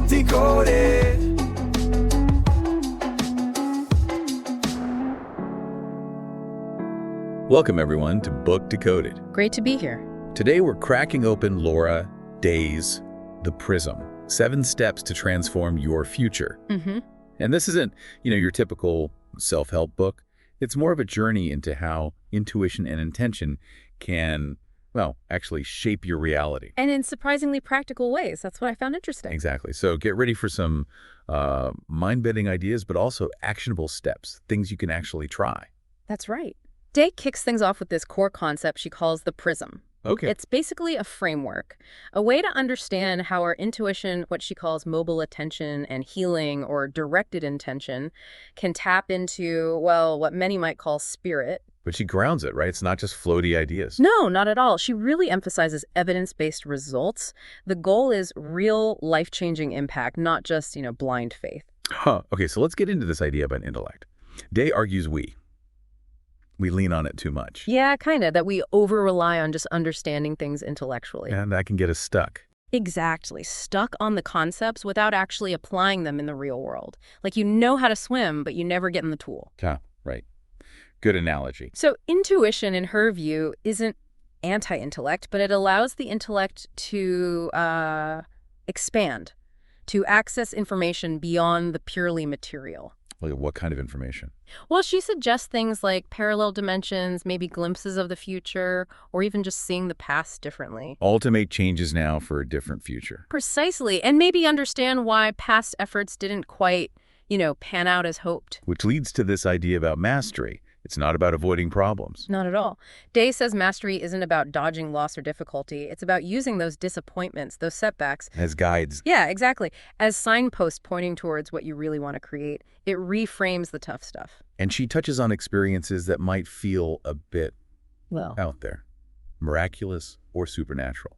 Decoded. Welcome, everyone, to Book Decoded. Great to be here. Today, we're cracking open Laura Day's The Prism, 7 Steps to Transform Your Future. And this isn't, your typical self-help book. It's more of a journey into how intuition and intention can, actually shape your reality. And in surprisingly practical ways. That's what I found interesting. Exactly. So get ready for some mind-bending ideas, but also actionable steps, things you can actually try. That's right. Day kicks things off with this core concept she calls the prism. Okay. It's basically a framework, a way to understand how our intuition, what she calls mobile attention and healing or directed intention, can tap into, what many might call spirit. But she grounds it, right? It's not just floaty ideas. No, not at all. She really emphasizes evidence-based results. The goal is real life-changing impact, not just, blind faith. Okay, so let's get into this idea about intellect. Day argues we lean on it too much. Yeah, kind of, that we over-rely on just understanding things intellectually. And that can get us stuck. Exactly. Stuck on the concepts without actually applying them in the real world. Like you know how to swim, but you never get in the pool. Yeah, right. Good analogy. So intuition, in her view, isn't anti-intellect, but it allows the intellect to expand, to access information beyond the purely material. Like what kind of information? Well, she suggests things like parallel dimensions, maybe glimpses of the future, or even just seeing the past differently. All to make changes now for a different future. Precisely, and maybe understand why past efforts didn't quite, pan out as hoped. Which leads to this idea about mastery. It's not about avoiding problems. Not at all. Day says mastery isn't about dodging loss or difficulty. It's about using those disappointments, those setbacks. As guides. Yeah, exactly. As signposts pointing towards what you really want to create. It reframes the tough stuff. And she touches on experiences that might feel a bit out there. Miraculous or supernatural.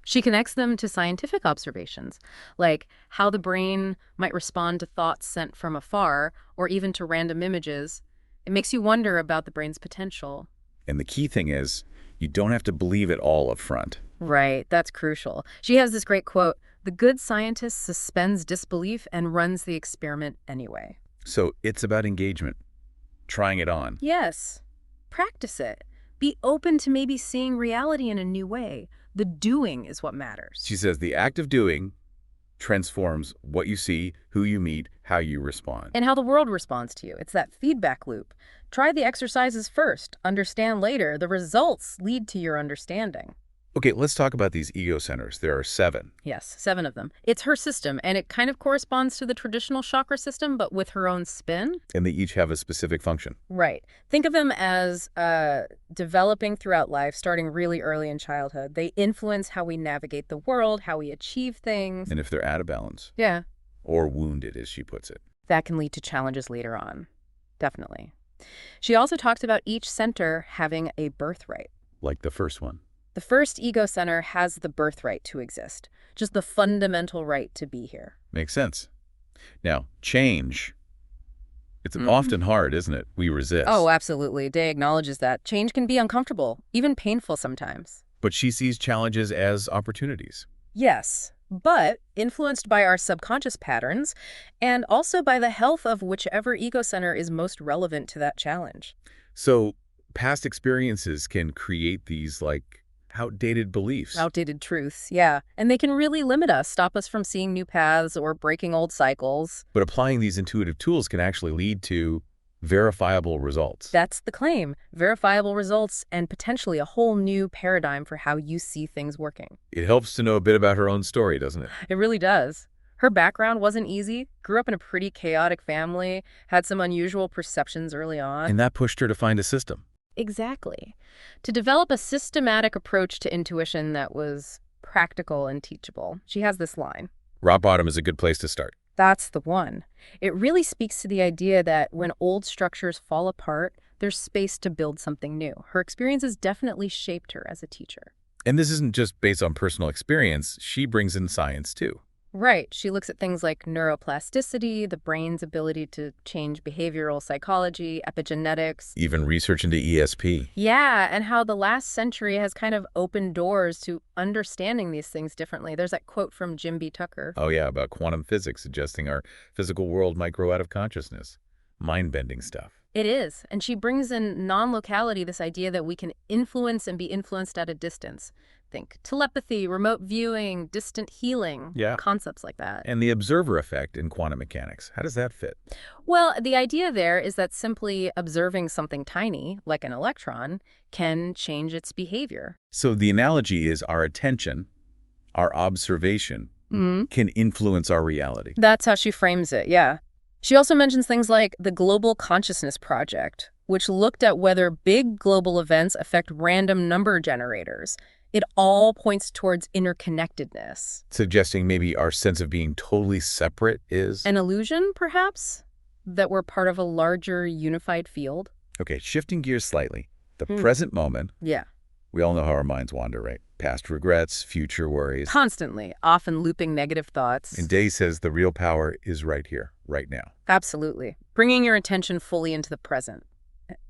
She connects them to scientific observations, like how the brain might respond to thoughts sent from afar, or even to random images. It makes you wonder about the brain's potential. And the key thing is, you don't have to believe it all up front. Right, that's crucial. She has this great quote, "The good scientist suspends disbelief and runs the experiment anyway." So it's about engagement, trying it on. Yes. Practice it. Be open to maybe seeing reality in a new way. The doing is what matters. She says the act of doing transforms what you see, who you meet, how you respond. And how the world responds to you. It's that feedback loop. Try the exercises first, understand later. The results lead to your understanding. Okay, let's talk about these ego centers. There are 7. Yes, 7 of them. It's her system, and it kind of corresponds to the traditional chakra system, but with her own spin. And they each have a specific function. Right. Think of them as developing throughout life, starting really early in childhood. They influence how we navigate the world, how we achieve things. And if they're out of balance. Yeah. Or wounded, as she puts it. That can lead to challenges later on. Definitely. She also talks about each center having a birthright. Like the first one. The first ego center has the birthright to exist, just the fundamental right to be here. Makes sense. Now, change. It's often hard, isn't it? We resist. Oh, absolutely. Day acknowledges that. Change can be uncomfortable, even painful sometimes. But she sees challenges as opportunities. Yes, but influenced by our subconscious patterns and also by the health of whichever ego center is most relevant to that challenge. So past experiences can create these, outdated beliefs. Outdated truths, yeah. And they can really limit us, stop us from seeing new paths or breaking old cycles. But applying these intuitive tools can actually lead to verifiable results. That's the claim. Verifiable results and potentially a whole new paradigm for how you see things working. It helps to know a bit about her own story, doesn't it? It really does. Her background wasn't easy, grew up in a pretty chaotic family, had some unusual perceptions early on. And that pushed her to find a system. Exactly. To develop a systematic approach to intuition that was practical and teachable. She has this line. Rock bottom is a good place to start. That's the one. It really speaks to the idea that when old structures fall apart, there's space to build something new. Her experiences definitely shaped her as a teacher. And this isn't just based on personal experience. She brings in science, too. Right. She looks at things like neuroplasticity, the brain's ability to change behavioral psychology, epigenetics. Even research into ESP. Yeah, and how the last century has kind of opened doors to understanding these things differently. There's that quote from Jim B. Tucker. Oh yeah, about quantum physics suggesting our physical world might grow out of consciousness. Mind-bending stuff. It is. And she brings in non-locality, this idea that we can influence and be influenced at a distance. Think telepathy, remote viewing, distant healing, Yeah. concepts like that. And the observer effect in quantum mechanics, how does that fit? Well, the idea there is that simply observing something tiny, like an electron, can change its behavior. So the analogy is our attention, our observation, can influence our reality. That's how she frames it, yeah. She also mentions things like the Global Consciousness Project, which looked at whether big global events affect random number generators. It all points towards interconnectedness. Suggesting maybe our sense of being totally separate is... An illusion, perhaps? That we're part of a larger unified field? Okay, shifting gears slightly. The present moment, Yeah. we all know how our minds wander, right? Past regrets, future worries. Constantly, often looping negative thoughts. And Day says the real power is right here, right now. Absolutely. Bringing your attention fully into the present.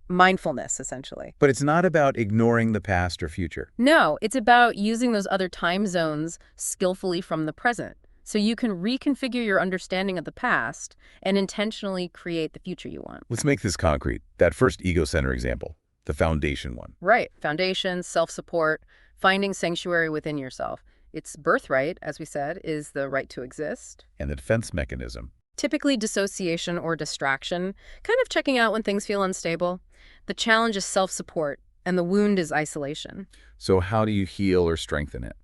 Mindfulness, essentially. But it's not about ignoring the past or future. No, it's about using those other time zones skillfully from the present, so you can reconfigure your understanding of the past and intentionally create the future you want. Let's make this concrete. That first ego center example, the foundation one. Right. Foundation, self-support, finding sanctuary within yourself. Its birthright, as we said, is the right to exist. And the defense mechanism. Typically dissociation or distraction, kind of checking out when things feel unstable. The challenge is self-support, and the wound is isolation. So how do you heal or strengthen it?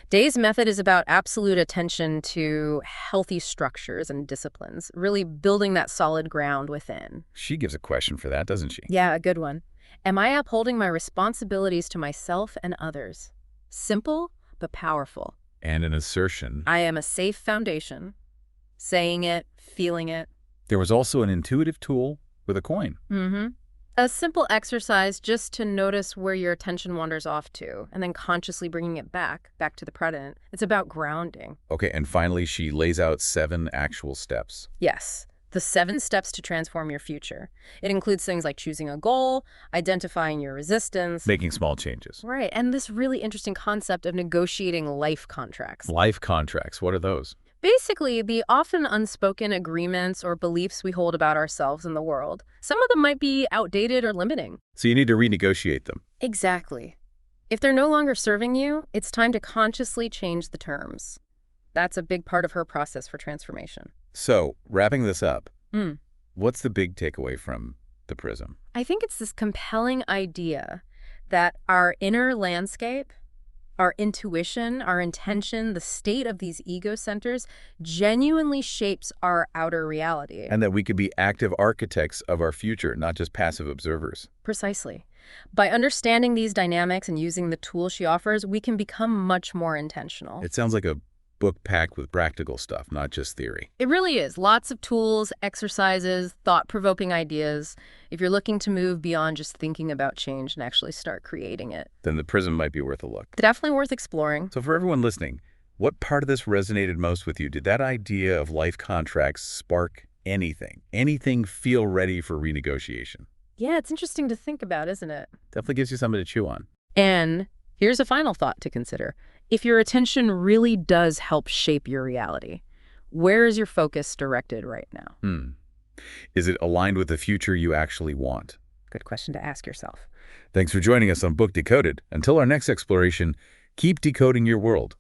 Day's method is about absolute attention to healthy structures and disciplines, really building that solid ground within. She gives a question for that, doesn't she? Yeah, a good one. Am I upholding my responsibilities to myself and others? Simple, but powerful. And an assertion. I am a safe foundation. Saying it, feeling it. There was also an intuitive tool with a coin. A simple exercise just to notice where your attention wanders off to, and then consciously bringing it back to the present. It's about grounding. Okay, and finally, she lays out 7 actual steps. Yes, the 7 steps to transform your future. It includes things like choosing a goal, identifying your resistance. Making small changes. Right, and this really interesting concept of negotiating life contracts. Life contracts, what are those? Basically, the often unspoken agreements or beliefs we hold about ourselves and the world. Some of them might be outdated or limiting. So you need to renegotiate them. Exactly. If they're no longer serving you, it's time to consciously change the terms. That's a big part of her process for transformation. So, wrapping this up, what's the big takeaway from the Prism? I think it's this compelling idea that our inner landscape, our intuition, our intention, the state of these ego centers genuinely shapes our outer reality. And that we could be active architects of our future, not just passive observers. Precisely. By understanding these dynamics and using the tools she offers, we can become much more intentional. It sounds like a book packed with practical stuff, not just theory. It really is. Lots of tools, exercises, thought-provoking ideas. If you're looking to move beyond just thinking about change and actually start creating it, Then the Prism might be worth a look. definitely worth exploring. So for everyone listening, what part of this resonated most with you? Did that idea of life contracts spark anything? Anything feel ready for renegotiation? Yeah, it's interesting to think about, isn't it? Definitely gives you something to chew on. And here's a final thought to consider. If your attention really does help shape your reality, where is your focus directed right now? Is it aligned with the future you actually want? Good question to ask yourself. Thanks for joining us on Book Decoded. Until our next exploration, keep decoding your world.